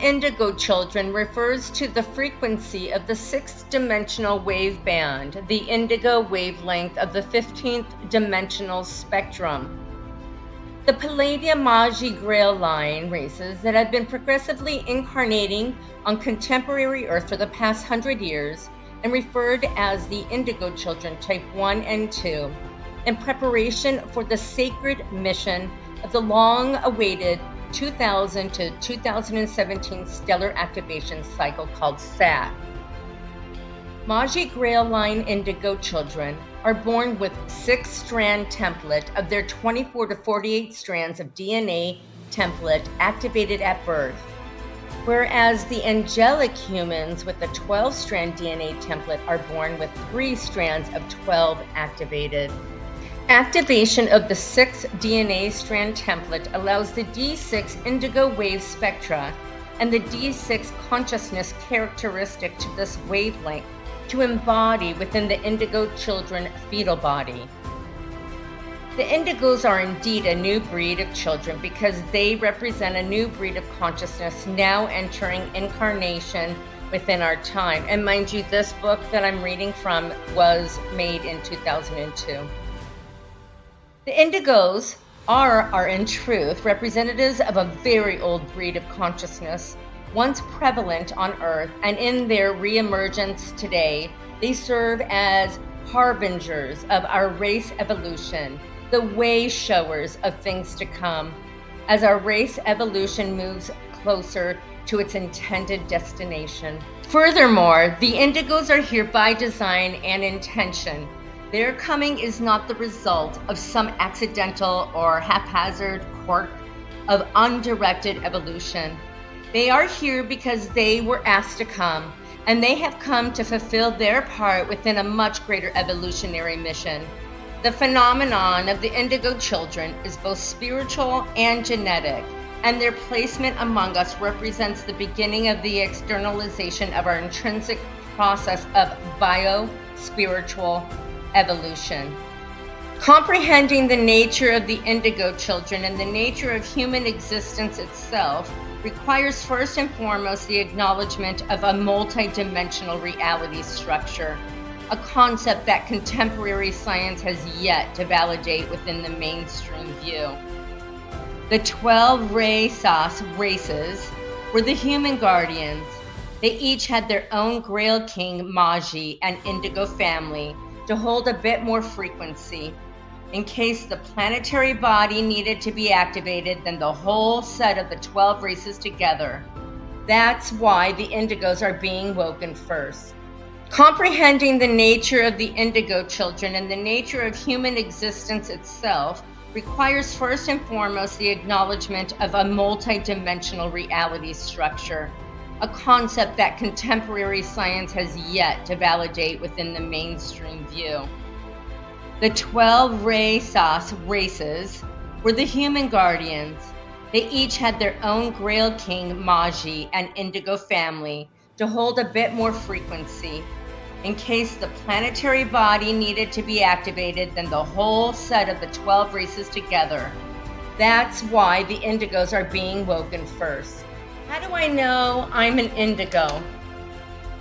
Indigo Children refers to the frequency of the sixth-dimensional wave band, the indigo wavelength of the 15th dimensional spectrum. The Palladium Magi Grail line races that have been progressively incarnating on contemporary Earth for the past 100 years and referred as the Indigo Children Type 1 and 2, in preparation for the sacred mission of the long-awaited 2000 to 2017 stellar activation cycle called SAT. Magi Grail line Indigo Children are born with 6-strand template of their 24 to 48 strands of DNA template activated at birth, whereas the angelic humans with the 12-strand DNA template are born with 3 strands of 12 activated. Activation of the 6th DNA strand template allows the D6 indigo wave spectra and the D6 consciousness characteristic to this wavelength to embody within the Indigo Children fetal body. The Indigos are indeed a new breed of children because they represent a new breed of consciousness now entering incarnation within our time. And mind you, this book that I'm reading from was made in 2002. The Indigos are in truth representatives of a very old breed of consciousness, once prevalent on Earth, and in their reemergence today, they serve as harbingers of our race evolution, the way showers of things to come, as our race evolution moves closer to its intended destination. Furthermore, the Indigos are here by design and intention. Their coming is not the result of some accidental or haphazard quirk of undirected evolution. They are here because they were asked to come, and they have come to fulfill their part within a much greater evolutionary mission. The phenomenon of the Indigo Children is both spiritual and genetic, and their placement among us represents the beginning of the externalization of our intrinsic process of bio-spiritual evolution. Comprehending the nature of the Indigo Children and the nature of human existence itself requires first and foremost the acknowledgement of a multidimensional reality structure, a concept that contemporary science has yet to validate within the mainstream view. The 12 races were the human guardians. They each had their own Grail King, Magi, and Indigo family to hold a bit more frequency. In case the planetary body needed to be activated, then the whole set of the 12 races together. That's why the Indigos are being woken first. Comprehending the nature of the Indigo Children and the nature of human existence itself requires first and foremost the acknowledgement of a multidimensional reality structure, a concept that contemporary science has yet to validate within the mainstream view. The 12 races were the human guardians. They each had their own Grail King, Magi, and Indigo family to hold a bit more frequency. In case the planetary body needed to be activated, then the whole set of the 12 races together. That's why the Indigos are being woken first. How do I know I'm an Indigo?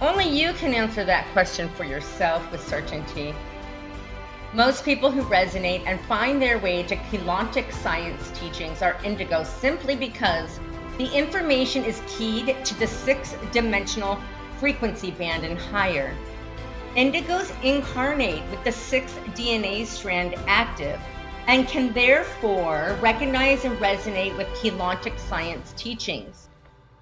Only you can answer that question for yourself with certainty. Most people who resonate and find their way to Keylontic science teachings are Indigos simply because the information is keyed to the 6th-dimensional frequency band and higher. Indigos incarnate with the 6th DNA strand active and can therefore recognize and resonate with Keylontic science teachings.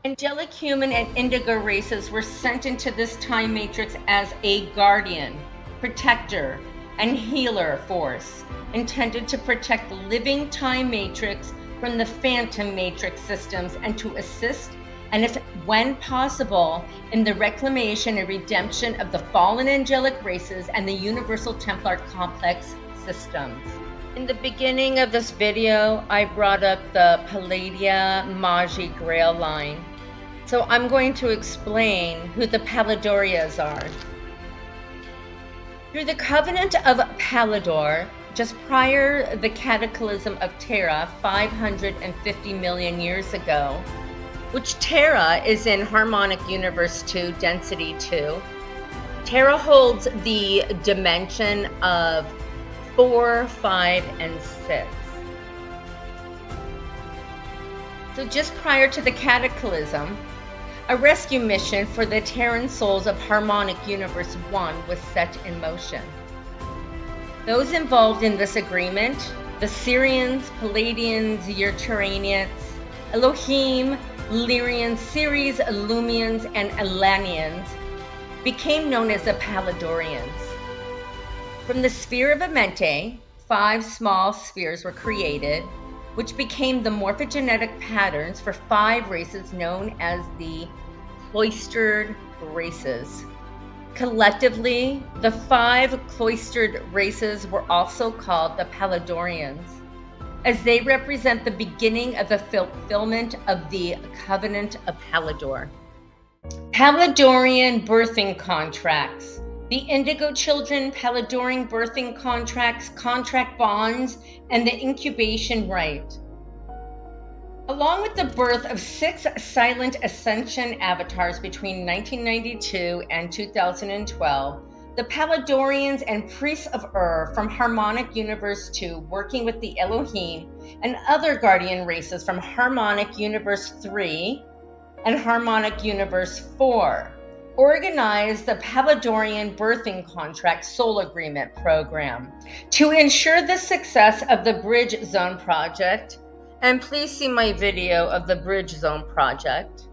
Angelic human and Indigo races were sent into this time matrix as a guardian, protector, and healer force, intended to protect the living time matrix from the phantom matrix systems and to assist, and if when possible, in the reclamation and redemption of the fallen angelic races and the universal Templar complex systems. In the beginning of this video, I brought up the Palladium Magi Grail line. So I'm going to explain who the Palladorias are. Through the covenant of Pallador, just prior the cataclysm of Terra 550 million years ago, which Terra is in harmonic universe 2, density 2. Terra holds the dimension of 4, 5, and 6. So just prior to the cataclysm, a rescue mission for the Terran souls of harmonic universe 1 was set in motion. Those involved in this agreement, the Syrians, Palladians, Urturanians, Elohim, Lyrians, Ceres, Illumians, and Elanians, became known as the Palladorians. From the sphere of Amente, 5 small spheres were created, which became the morphogenetic patterns for 5 races known as the cloistered races. Collectively, the 5 cloistered races were also called the Palladorians, as they represent the beginning of the fulfillment of the Covenant of Pallador. Palladorian birthing contracts. The Indigo Children, Palladorian birthing contracts, contract bonds, and the incubation rite. Along with the birth of 6 silent ascension avatars between 1992 and 2012, the Palladorians and priests of from Harmonic Universe 2, working with the Elohim and other guardian races from Harmonic Universe 3 and Harmonic Universe 4, organized the Palladorian Birthing Contract Soul Agreement Program to ensure the success of the Bridge Zone Project. And please see my video of the Bridge Zone Project.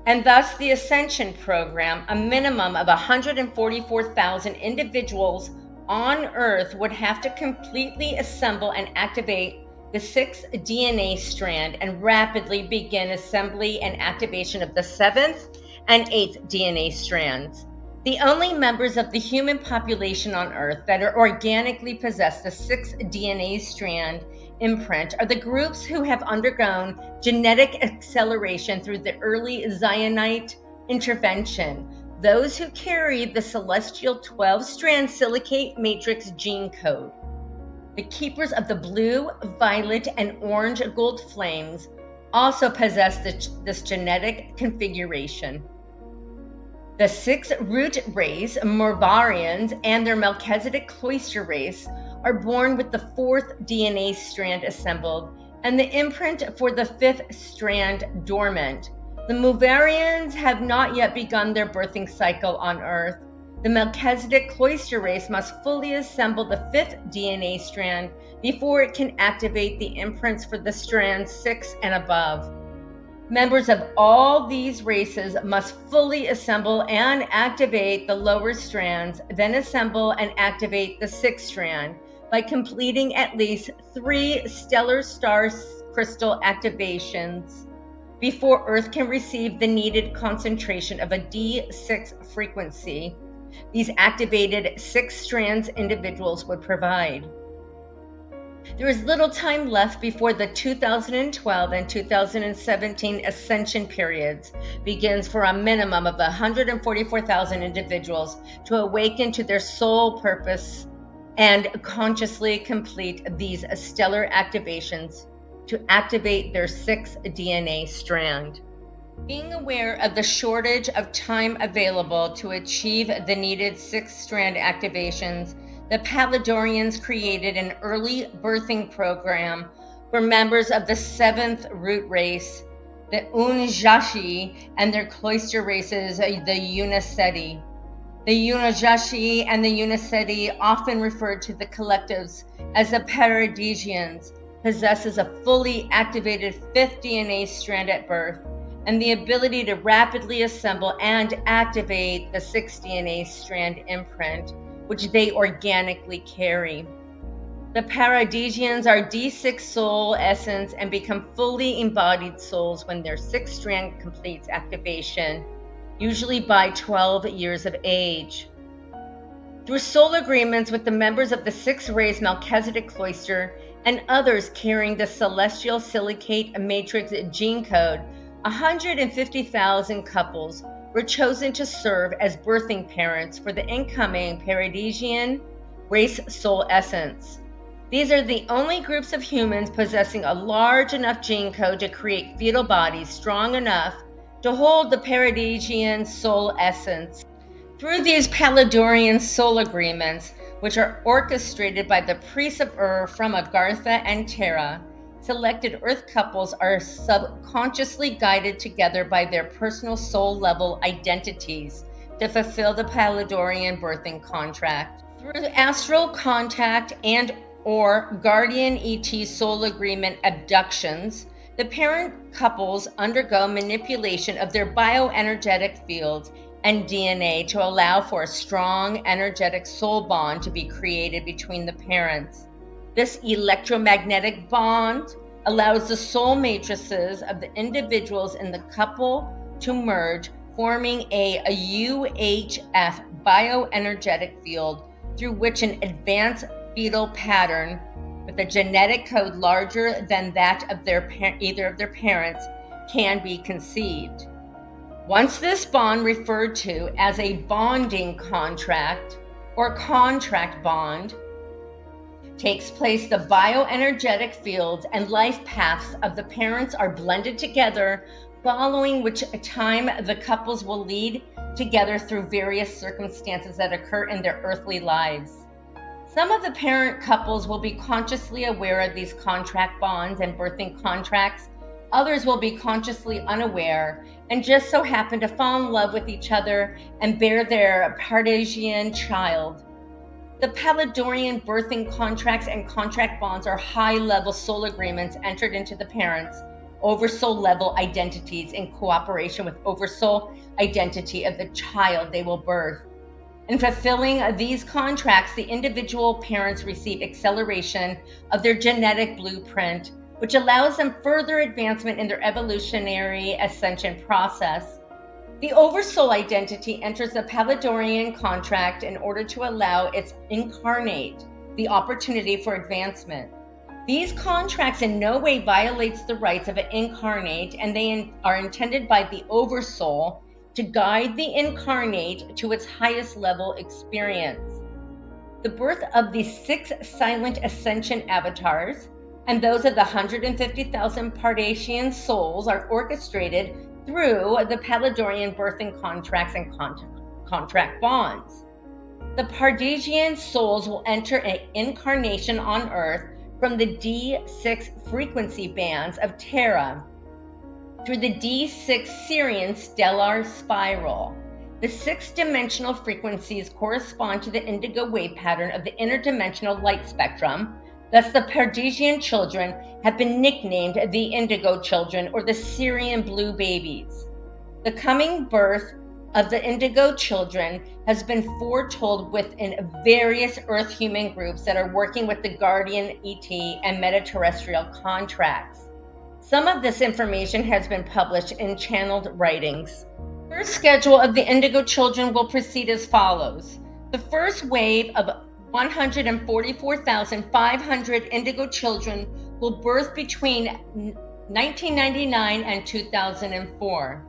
And thus the Ascension Program, a minimum of 144,000 individuals on Earth would have to completely assemble and activate the 6th DNA strand and rapidly begin assembly and activation of the 7th and 8th DNA strands. The only members of the human population on Earth that are organically possess the 6th DNA strand imprint are the groups who have undergone genetic acceleration through the early Zionite intervention, those who carry the celestial 12-strand silicate matrix gene code. The keepers of the blue, violet, and orange gold flames also possess this genetic configuration. The 6th root race, Morvarians, and their Melchizedek cloister race are born with the 4th DNA strand assembled and the imprint for the 5th strand dormant. The Morvarians have not yet begun their birthing cycle on Earth. The Melchizedek cloister race must fully assemble the 5th DNA strand before it can activate the imprints for the strands 6 and above. Members of all these races must fully assemble and activate the lower strands, then assemble and activate the 6th strand by completing at least 3 stellar star crystal activations before Earth can receive the needed concentration of a D6 frequency these activated 6 strands individuals would provide. There is little time left before the 2012 and 2017 ascension periods begins for a minimum of 144,000 individuals to awaken to their soul purpose and consciously complete these stellar activations to activate their 6th DNA strand. Being aware of the shortage of time available to achieve the needed 6th strand activations, the Palladorians created an early birthing program for members of the 7th root race, the Unajashi, and their cloister races, the Uniseti. The Unajashi and the Uniseti, often referred to the collectives as the Paradisians, possesses a fully activated 5th DNA strand at birth and the ability to rapidly assemble and activate the 6th DNA strand imprint, which they organically carry. The Paradisians are D6 soul essence and become fully embodied souls when their 6th strand completes activation, usually by 12 years of age. Through soul agreements with the members of the 6th race Melchizedek cloister and others carrying the celestial silicate matrix gene code, 150,000 couples were chosen to serve as birthing parents for the incoming Paradisian race soul essence. These are the only groups of humans possessing a large enough gene code to create fetal bodies strong enough to hold the Paradisian soul essence. Through these Palladorian soul agreements, which are orchestrated by the priests of from Agartha and Terra, selected Earth couples are subconsciously guided together by their personal soul level identities to fulfill the Palladorian birthing contract. Through astral contact and or guardian ET soul agreement abductions, the parent couples undergo manipulation of their bioenergetic fields and DNA to allow for a strong energetic soul bond to be created between the parents. This electromagnetic bond allows the soul matrices of the individuals in the couple to merge, forming a UHF bioenergetic field through which an advanced fetal pattern with a genetic code larger than that of either of their parents can be conceived. Once this bond, referred to as a bonding contract or contract bond, takes place, the bioenergetic fields and life paths of the parents are blended together, following which time the couples will lead together through various circumstances that occur in their earthly lives. Some of the parent couples will be consciously aware of these contract bonds and birthing contracts. Others will be consciously unaware and just so happen to fall in love with each other and bear their Pardasian child. The Palladorian birthing contracts and contract bonds are high-level soul agreements entered into the parents' oversoul level identities in cooperation with oversoul identity of the child they will birth. In fulfilling these contracts, the individual parents receive acceleration of their genetic blueprint, which allows them further advancement in their evolutionary ascension process. The oversoul identity enters the Palladorian contract in order to allow its incarnate the opportunity for advancement. These contracts in no way violates the rights of an incarnate, and they are intended by the oversoul to guide the incarnate to its highest level experience. The birth of the 6 silent ascension avatars and those of the 150,000 Pardasian souls are orchestrated through the Palladorian birthing contracts and contract bonds. The Pardasian souls will enter an incarnation on Earth from the D6 frequency bands of Terra through the D6 Sirian stellar spiral. The 6-dimensional frequencies correspond to the indigo wave pattern of the interdimensional light spectrum. Thus, the Pardasian children have been nicknamed the Indigo Children or the Syrian Blue Babies. The coming birth of the Indigo Children has been foretold within various Earth human groups that are working with the Guardian ET and Meta-terrestrial contracts. Some of this information has been published in channeled writings. The first schedule of the Indigo Children will proceed as follows. The first wave of 144,500 Indigo Children will birth between 1999 and 2004.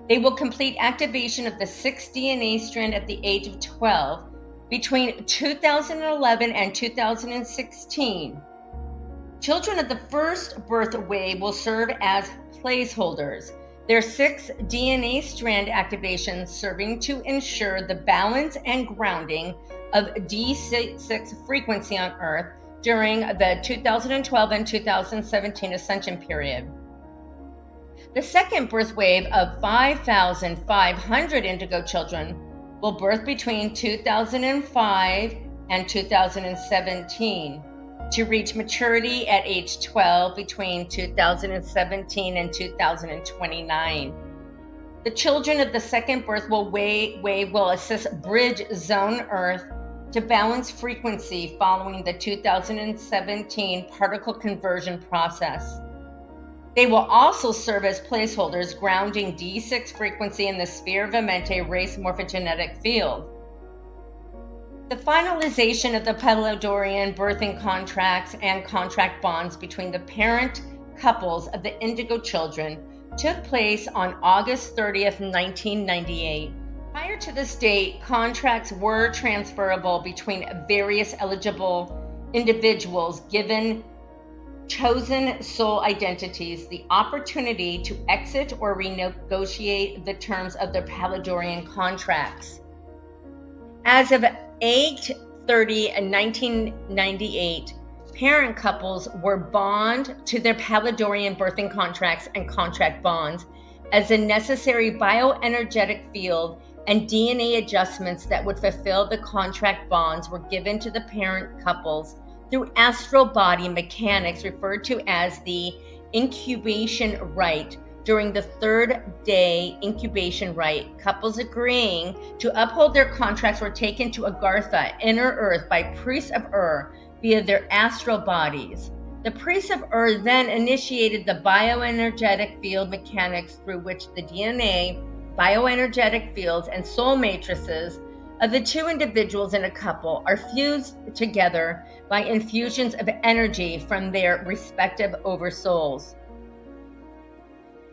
They will complete activation of the 6th DNA strand at the age of 12 between 2011 and 2016. Children of the first birth wave will serve as placeholders. Their 6 DNA strand activations serving to ensure the balance and grounding of D6 frequency on Earth during the 2012 and 2017 ascension period. The second birth wave of 5,500 Indigo Children will birth between 2005 and 2017 to reach maturity at age 12 between 2017 and 2029. The children of the second birth wave will assist bridge zone Earth to balance frequency following the 2017 particle conversion process. They will also serve as placeholders grounding D6 frequency in the sphere of Amente race morphogenetic field. The finalization of the Palladorian birthing contracts and contract bonds between the parent couples of the Indigo Children took place on August 30th, 1998. Prior to this date, contracts were transferable between various eligible individuals given chosen soul identities the opportunity to exit or renegotiate the terms of their Paladorian contracts. As of 8/30/1998, parent couples were bound to their Paladorian birthing contracts and contract bonds as a necessary bioenergetic field, and DNA adjustments that would fulfill the contract bonds were given to the parent couples through astral body mechanics referred to as the incubation rite. During the third day incubation rite, couples agreeing to uphold their contracts were taken to Agartha, inner earth, by priests of Ur via their astral bodies. The priests of Ur then initiated the bioenergetic field mechanics through which the DNA, bioenergetic fields, and soul matrices of the two individuals in a couple are fused together by infusions of energy from their respective oversouls.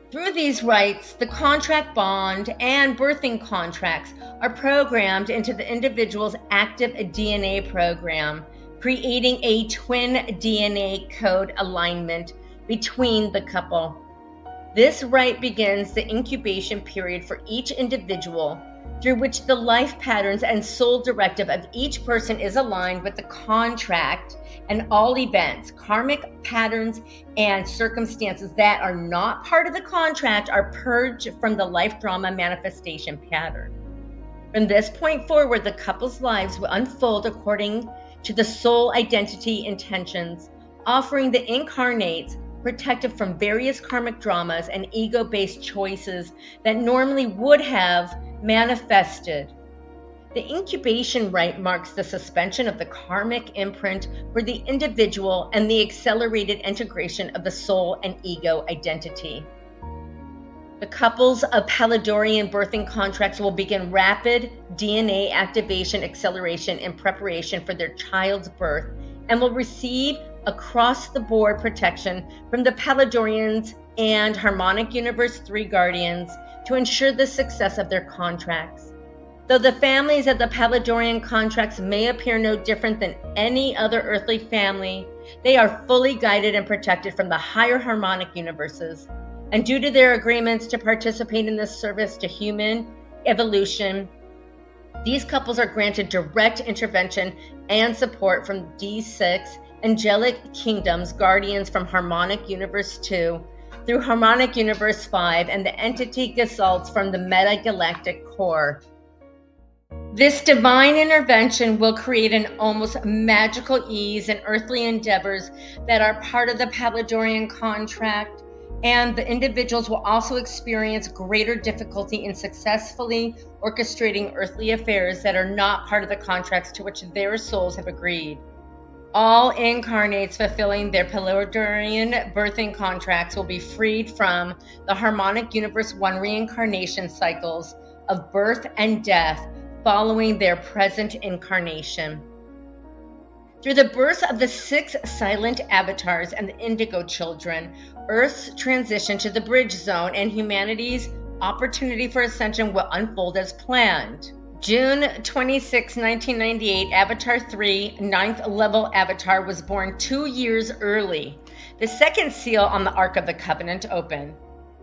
Through these rites, the contract bond and birthing contracts are programmed into the individual's active DNA program, creating a twin DNA code alignment between the couple. This rite begins the incubation period for each individual, through which the life patterns and soul directive of each person is aligned with the contract, and all events, karmic patterns, and circumstances that are not part of the contract are purged from the life drama manifestation pattern. From this point forward, the couple's lives will unfold according to the soul identity intentions, offering the incarnates protected from various karmic dramas and ego-based choices that normally would have manifested. The incubation rite marks the suspension of the karmic imprint for the individual and the accelerated integration of the soul and ego identity. The couples of Paladorian birthing contracts will begin rapid DNA activation acceleration in preparation for their child's birth and will receive across-the-board protection from the Paladorians and Harmonic Universe 3 guardians to ensure the success of their contracts. Though the families of the Paladorian contracts may appear no different than any other earthly family, they are fully guided and protected from the higher harmonic universes. And due to their agreements to participate in this service to human evolution, these couples are granted direct intervention and support from D6 angelic kingdoms guardians from Harmonic Universe 2 through Harmonic Universe 5 and the entity Gesalts from the metagalactic core. This divine intervention will create an almost magical ease in earthly endeavors that are part of the Paladorian contract, and the individuals will also experience greater difficulty in successfully orchestrating earthly affairs that are not part of the contracts to which their souls have agreed. All incarnates fulfilling their Paladorian birthing contracts will be freed from the Harmonic Universe 1 reincarnation cycles of birth and death following their present incarnation. Through the birth of the 6 silent avatars and the Indigo Children, Earth's transition to the bridge zone and humanity's opportunity for ascension will unfold as planned. June 26, 1998, Avatar 3, 9th level Avatar, was born 2 years early. The second seal on the Ark of the Covenant opened.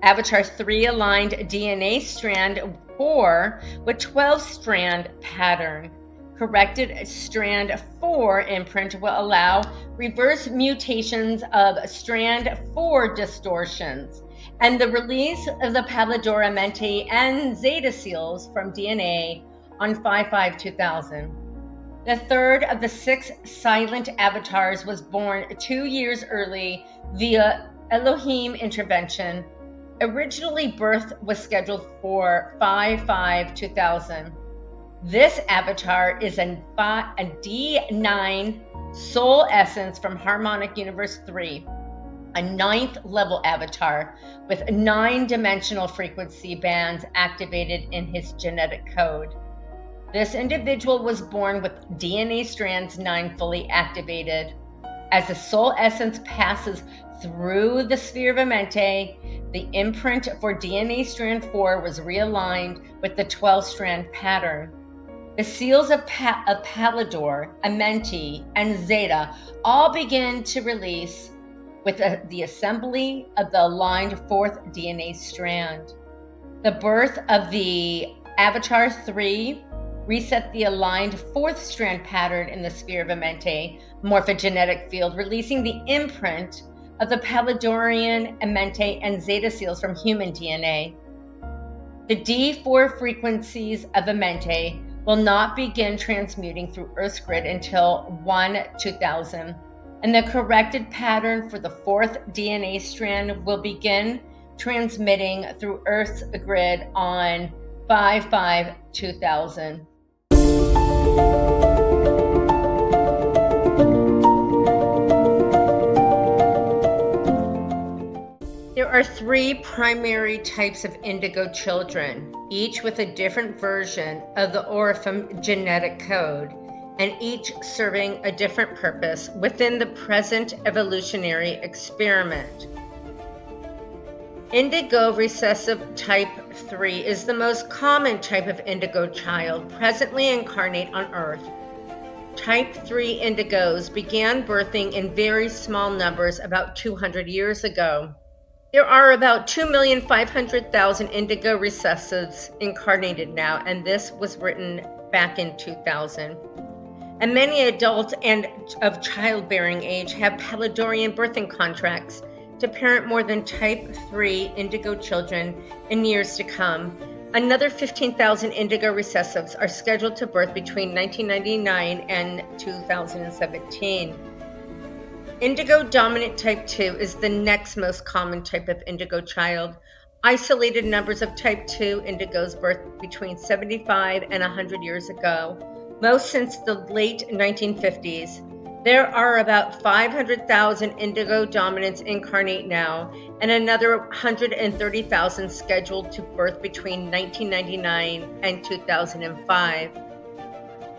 Avatar 3 aligned DNA strand 4 with 12-strand pattern. Corrected strand 4 imprint will allow reverse mutations of strand 4 distortions and the release of the Paladora Mente and Zeta seals from DNA on 5/5/2000. The third of the 6 silent avatars was born 2 years early via Elohim intervention. Originally, birth was scheduled for 5/5/2000. This avatar is a D9 soul essence from Harmonic Universe 3, a 9th level avatar with 9-dimensional frequency bands activated in his genetic code. This individual was born with DNA strands 9 fully activated. As the soul essence passes through the sphere of Amente, the imprint for DNA strand 4 was realigned with the 12-strand pattern. The seals of Pallador, Amenti, and Zeta all begin to release with the assembly of the aligned fourth DNA strand. The birth of the Avatar 3 reset the aligned fourth strand pattern in the sphere of Amenti morphogenetic field, releasing the imprint of the Palladorian, Amenti, and Zeta seals from human DNA. The D4 frequencies of Amenti will not begin transmuting through Earth's grid until 1-2000, and the corrected pattern for the fourth DNA strand will begin transmitting through Earth's grid on 5-5-2000. There are 3 primary types of indigo children, each with a different version of the Orifim genetic code, and each serving a different purpose within the present evolutionary experiment. Indigo recessive type 3 is the most common type of indigo child presently incarnate on Earth. Type 3 indigos began birthing in very small numbers about 200 years ago. There are about 2,500,000 indigo recessives incarnated now, and this was written back in 2000. And many adult and of childbearing age have Palladorian birthing contracts to parent more than type 3 indigo children in years to come. Another 15,000 indigo recessives are scheduled to birth between 1999 and 2017. Indigo dominant type 2 is the next most common type of indigo child. Isolated numbers of type 2 indigos birthed between 75 and 100 years ago, most since the late 1950s. There are about 500,000 indigo dominants incarnate now, and another 130,000 scheduled to birth between 1999 and 2005.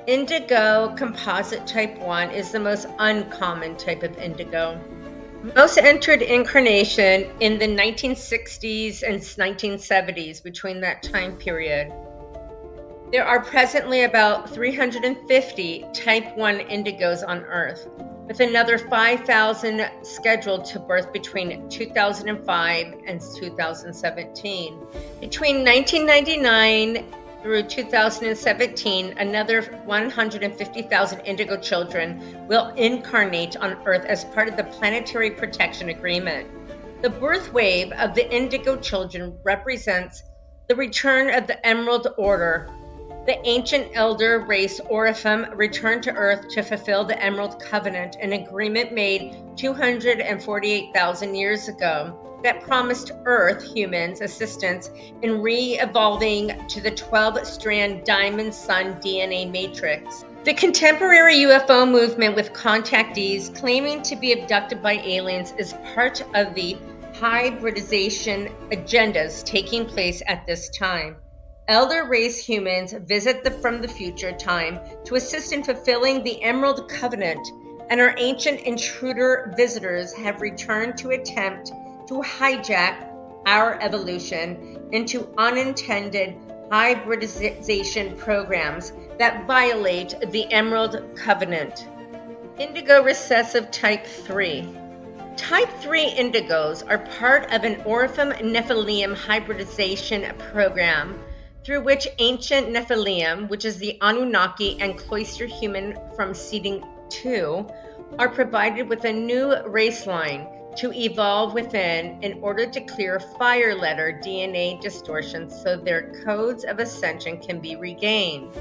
Indigo composite type 1 is the most uncommon type of indigo. Most entered incarnation in the 1960s and 1970s, between that time period. There are presently about 350 type 1 indigos on Earth, with another 5,000 scheduled to birth between 2005 and 2017. Between 1999 through 2017, another 150,000 indigo children will incarnate on Earth as part of the Planetary Protection Agreement. The birth wave of the indigo children represents the return of the Emerald Order. The ancient elder race Orifim returned to Earth to fulfill the Emerald Covenant, an agreement made 248,000 years ago that promised Earth humans assistance in re-evolving to the 12-strand diamond sun DNA matrix. The contemporary UFO movement with contactees claiming to be abducted by aliens is part of the hybridization agendas taking place at this time. Elder race humans visit from the future time to assist in fulfilling the Emerald Covenant, and our ancient intruder visitors have returned to attempt to hijack our evolution into unintended hybridization programs that violate the Emerald Covenant. Indigo recessive type 3. Type 3 indigos are part of an Orifim Nephilim hybridization program through which ancient Nephilim, which is the Anunnaki and cloister human from seeding 2, are provided with a new race line to evolve within in order to clear fire letter DNA distortions so their codes of ascension can be regained.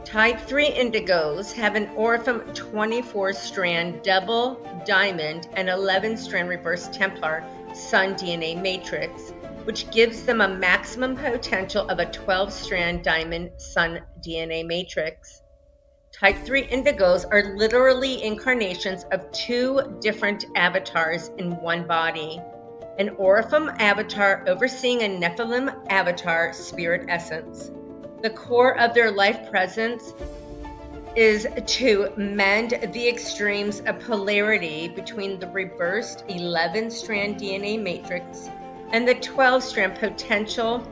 Type 3 indigos have an Orifim 24-strand double diamond and 11-strand reverse Templar sun DNA matrix, which gives them a maximum potential of a 12-strand diamond sun DNA matrix. Type 3 indigos are literally incarnations of 2 different avatars in one body. An Orifim avatar overseeing a Nephilim avatar spirit essence. The core of their life presence is to mend the extremes of polarity between the reversed 11-strand DNA matrix and the 12-strand potential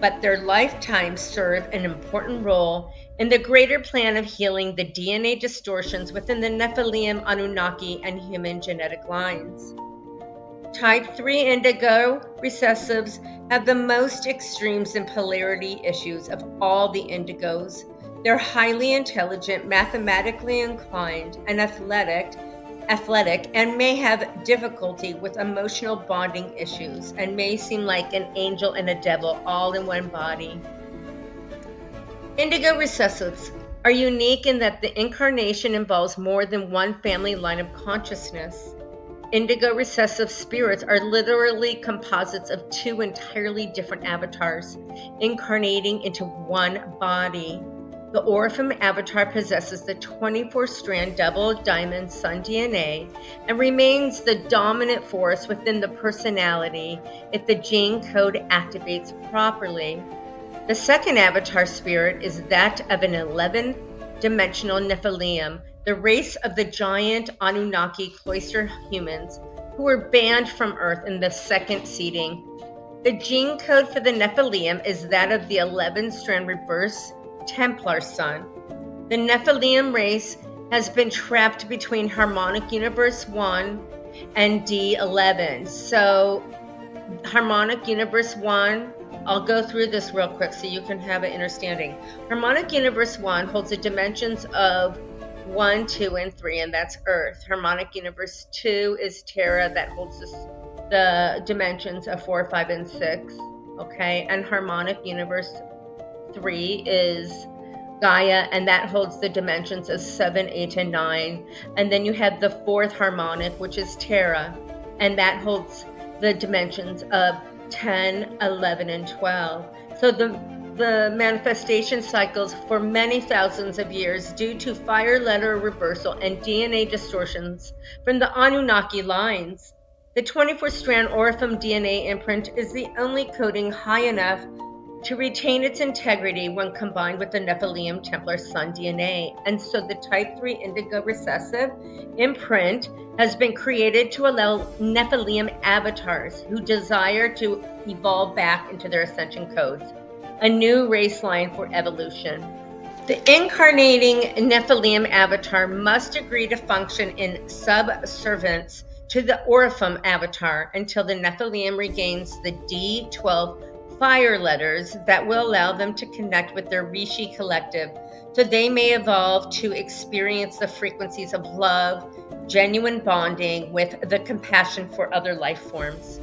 but their lifetimes serve an important role in the greater plan of healing the DNA distortions within the Nephilim, Anunnaki, and human genetic lines. Type 3 indigo recessives have the most extremes and polarity issues of all the indigos. They're highly intelligent, mathematically inclined, and athletic, and may have difficulty with emotional bonding issues and may seem like an angel and a devil all in one body. Indigo recessives are unique in that the incarnation involves more than one family line of consciousness. Indigo recessive spirits are literally composites of two entirely different avatars, incarnating into one body. The Orphan avatar possesses the 24-strand double diamond sun DNA and remains the dominant force within the personality if the gene code activates properly. The second avatar spirit is that of an 11-dimensional Nephilim, the race of the giant Anunnaki cloister humans who were banned from Earth in the second seeding. The gene code for the Nephilim is that of the 11-strand reverse Templar sun. The Nephilim race has been trapped between Harmonic Universe 1 and D11. So Harmonic Universe 1, I'll go through this real quick so you can have an understanding. Harmonic Universe 1 holds the dimensions of 1, 2, and 3, and that's Earth. Harmonic Universe 2 is Terra, that holds the dimensions of 4, 5, and 6. Okay, and Harmonic Universe 3 is Gaia, and that holds the dimensions of 7, 8, and 9. And then you have the fourth harmonic, which is Terra, and that holds the dimensions of 10, 11, and 12. So the manifestation cycles for many thousands of years due to fire letter reversal and DNA distortions from the Anunnaki lines. The 24-strand Orphan DNA imprint is the only coding high enough to retain its integrity when combined with the Nephilim Templar Sun DNA. And so the type 3 indigo recessive imprint has been created to allow Nephilim avatars who desire to evolve back into their ascension codes, a new race line for evolution. The incarnating Nephilim avatar must agree to function in subservience to the Orphan avatar until the Nephilim regains the D12 fire letters that will allow them to connect with their Rishi collective so they may evolve to experience the frequencies of love, genuine bonding with the compassion for other life forms.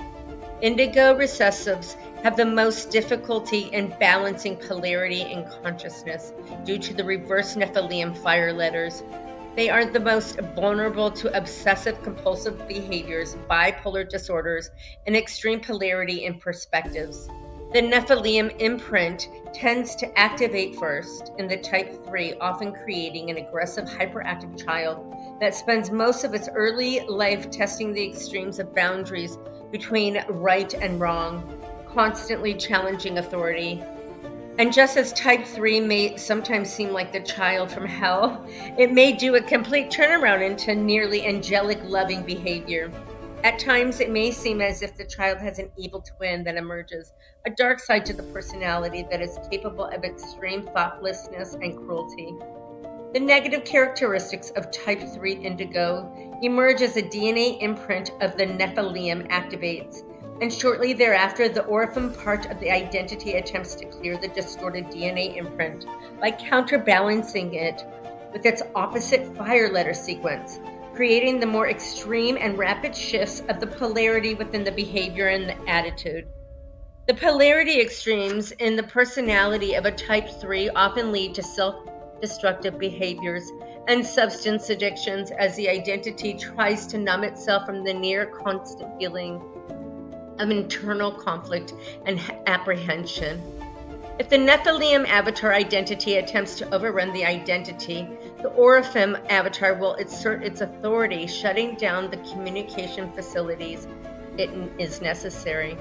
Indigo recessives have the most difficulty in balancing polarity in consciousness due to the reverse Nephilim fire letters. They are the most vulnerable to obsessive compulsive behaviors, bipolar disorders, and extreme polarity in perspectives. The Nephilim imprint tends to activate first in the type 3, often creating an aggressive, hyperactive child that spends most of its early life testing the extremes of boundaries between right and wrong, constantly challenging authority. And just as type 3 may sometimes seem like the child from hell, it may do a complete turnaround into nearly angelic, loving behavior. At times, it may seem as if the child has an evil twin that emerges, a dark side to the personality that is capable of extreme thoughtlessness and cruelty. The negative characteristics of type 3 indigo emerge as a DNA imprint of the Nephilim activates, and shortly thereafter, the Orphan part of the identity attempts to clear the distorted DNA imprint by counterbalancing it with its opposite fire letter sequence, creating the more extreme and rapid shifts of the polarity within the behavior and the attitude. The polarity extremes in the personality of a type 3 often lead to self-destructive behaviors and substance addictions as the identity tries to numb itself from the near constant feeling of internal conflict and apprehension. If the Nephilim avatar identity attempts to overrun the identity, the Orphan avatar will assert its authority, shutting down the communication facilities it is necessary.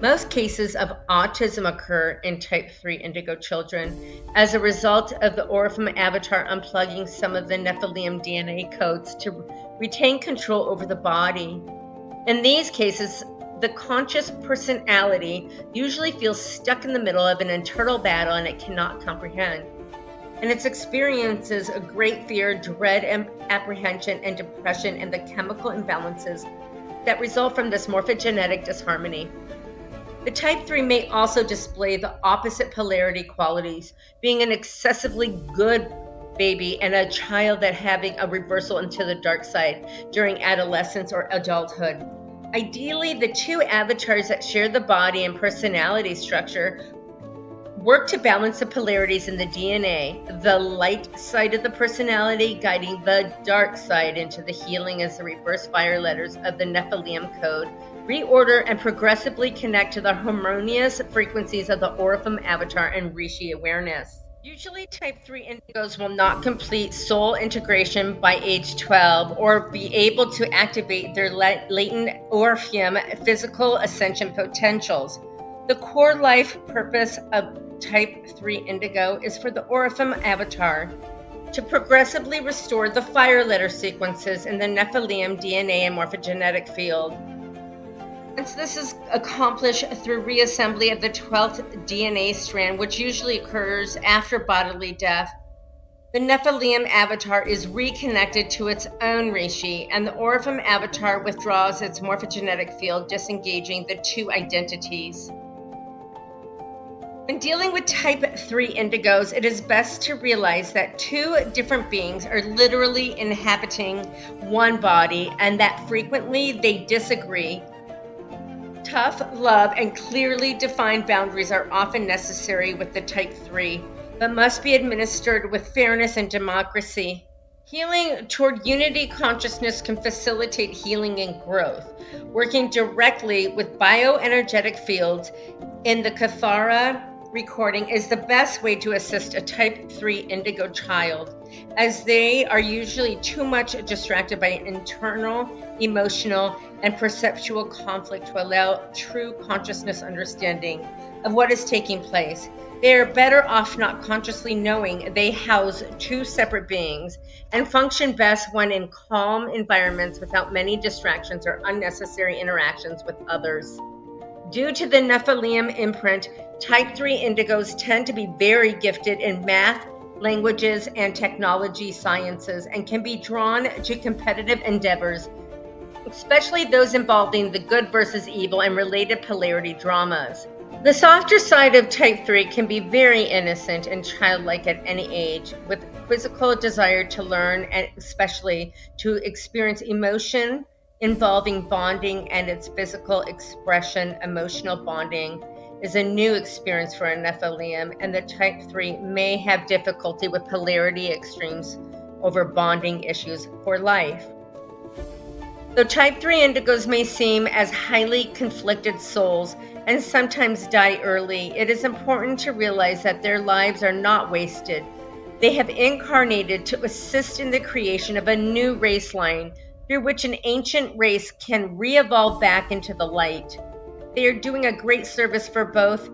Most cases of autism occur in type 3 indigo children as a result of the Orphan avatar unplugging some of the Nephilim DNA codes to retain control over the body. In these cases, the conscious personality usually feels stuck in the middle of an internal battle and it cannot comprehend. And it experiences a great fear, dread, and apprehension, and depression, and the chemical imbalances that result from this morphogenetic disharmony. The type 3 may also display the opposite polarity qualities, being an excessively good baby and a child that having a reversal into the dark side during adolescence or adulthood. Ideally, the two avatars that share the body and personality structure work to balance the polarities in the DNA, the light side of the personality guiding the dark side into the healing as the reverse fire letters of the Nephilim code, reorder and progressively connect to the harmonious frequencies of the Orifim avatar and Rishi awareness. Usually type 3 indigos will not complete soul integration by age 12 or be able to activate their latent Orifim physical ascension potentials. The core life purpose of type 3 indigo is for the Orifim avatar to progressively restore the fire letter sequences in the Nephilim DNA and morphogenetic field. Once this is accomplished through reassembly of the 12th DNA strand, which usually occurs after bodily death, the Nephilim avatar is reconnected to its own Rishi, and the Orifim avatar withdraws its morphogenetic field, disengaging the two identities. When dealing with type 3 indigos, it is best to realize that two different beings are literally inhabiting one body and that frequently they disagree. Tough love and clearly defined boundaries are often necessary with the type 3, but must be administered with fairness and democracy. Healing toward unity consciousness can facilitate healing and growth. Working directly with bioenergetic fields in the Kathara recording is the best way to assist a type 3 indigo child, as they are usually too much distracted by internal, emotional, and perceptual conflict to allow true consciousness understanding of what is taking place. They are better off not consciously knowing they house two separate beings and function best when in calm environments without many distractions or unnecessary interactions with others. Due to the Nephilim imprint, type 3 indigos tend to be very gifted in math, languages, and technology sciences and can be drawn to competitive endeavors, especially those involving the good versus evil and related polarity dramas. The softer side of type 3 can be very innocent and childlike at any age, with quizzical desire to learn and especially to experience emotion involving bonding and its physical expression. Emotional bonding is a new experience for a Nephilim, and the type 3 may have difficulty with polarity extremes over bonding issues for life. Though type 3 indigos may seem as highly conflicted souls and sometimes die early, it is important to realize that their lives are not wasted. They have incarnated to assist in the creation of a new race line through which an ancient race can re-evolve back into the light. They are doing a great service for both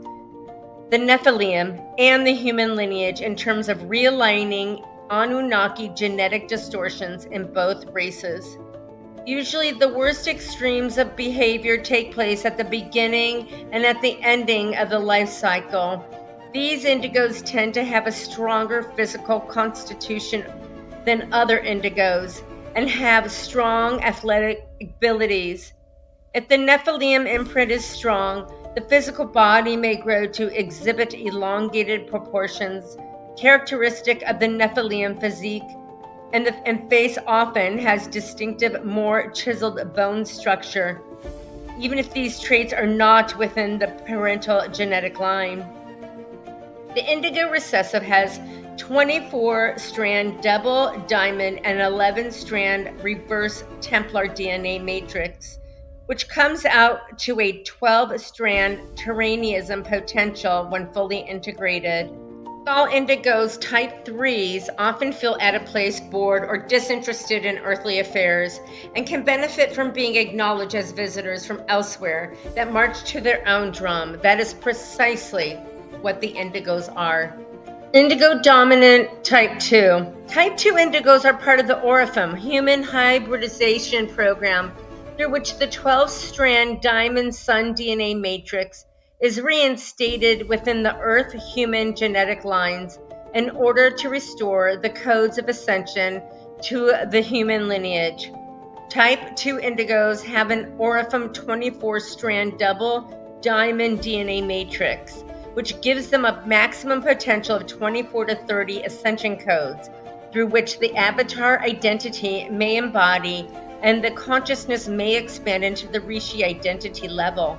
the Nephilim and the human lineage in terms of realigning Anunnaki genetic distortions in both races. Usually the worst extremes of behavior take place at the beginning and at the ending of the life cycle. These indigos tend to have a stronger physical constitution than other indigos and have strong athletic abilities. If the Nephilim imprint is strong, the physical body may grow to exhibit elongated proportions, characteristic of the Nephilim physique, and face often has distinctive, more chiseled bone structure, even if these traits are not within the parental genetic line. The indigo recessive has 24-strand double diamond and 11-strand reverse Templar DNA matrix, which comes out to a 12-strand Terranism potential when fully integrated. All indigos type 3s often feel out of place, bored, or disinterested in earthly affairs, and can benefit from being acknowledged as visitors from elsewhere that march to their own drum. That is precisely what the indigos are. Indigo dominant type 2. Type 2 indigos are part of the Orifim human hybridization program through which the 12-strand diamond sun DNA matrix is reinstated within the Earth-human genetic lines in order to restore the codes of ascension to the human lineage. Type 2 indigos have an Orifim 24-strand double diamond DNA matrix, which gives them a maximum potential of 24 to 30 ascension codes, through which the avatar identity may embody and the consciousness may expand into the Rishi identity level.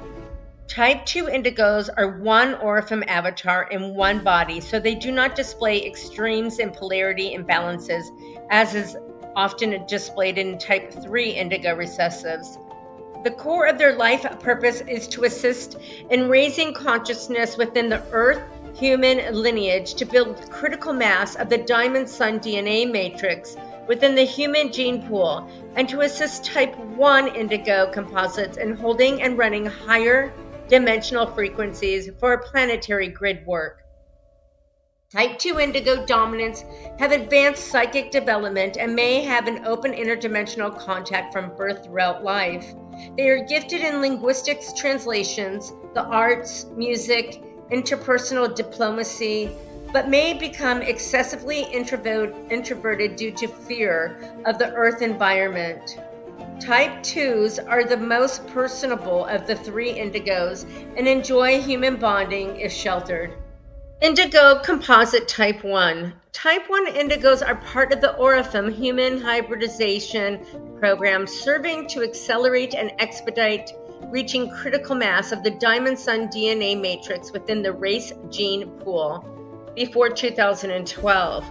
Type 2 indigos are one Orifim avatar in one body, so they do not display extremes in polarity imbalances, as is often displayed in type 3 indigo recessives. The core of their life purpose is to assist in raising consciousness within the Earth-human lineage to build critical mass of the diamond sun DNA matrix within the human gene pool, and to assist type 1 indigo composites in holding and running higher dimensional frequencies for planetary grid work. Type 2 indigo dominants have advanced psychic development and may have an open interdimensional contact from birth throughout life. They are gifted in linguistics translations, the arts, music, interpersonal diplomacy, but may become excessively introverted due to fear of the Earth environment. Type 2s are the most personable of the three indigos and enjoy human bonding if sheltered. Indigo composite type 1. Type 1 indigos are part of the Orifim human hybridization program, serving to accelerate and expedite reaching critical mass of the diamond sun DNA matrix within the race gene pool before 2012.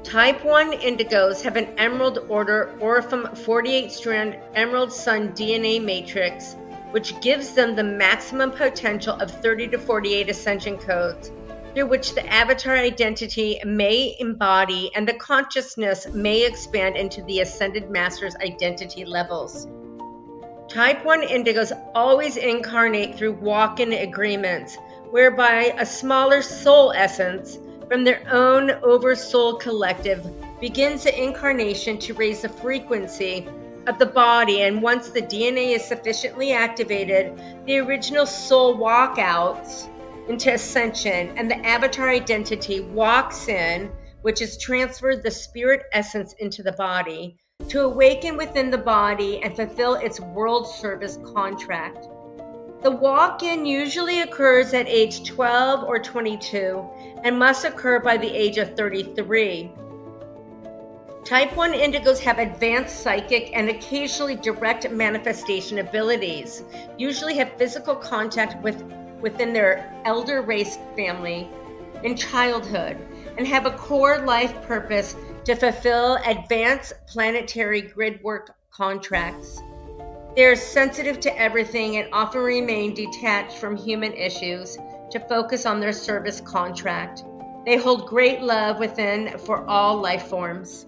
Type 1 indigos have an Emerald Order Orifim 48-strand Emerald Sun DNA matrix, which gives them the maximum potential of 30 to 48 ascension codes, through which the avatar identity may embody and the consciousness may expand into the ascended master's identity levels. Type 1 indigos always incarnate through walk-in agreements, whereby a smaller soul essence from their own oversoul collective begins the incarnation to raise the frequency of the body, and once the DNA is sufficiently activated, the original soul walkouts into ascension, and the avatar identity walks in, which has transferred the spirit essence into the body, to awaken within the body and fulfill its world service contract. The walk-in usually occurs at age 12 or 22 and must occur by the age of 33. Type 1 indigos have advanced psychic and occasionally direct manifestation abilities, usually have physical contact within their elder race family in childhood, and have a core life purpose to fulfill advanced planetary grid work contracts. They are sensitive to everything and often remain detached from human issues to focus on their service contract. They hold great love within for all life forms.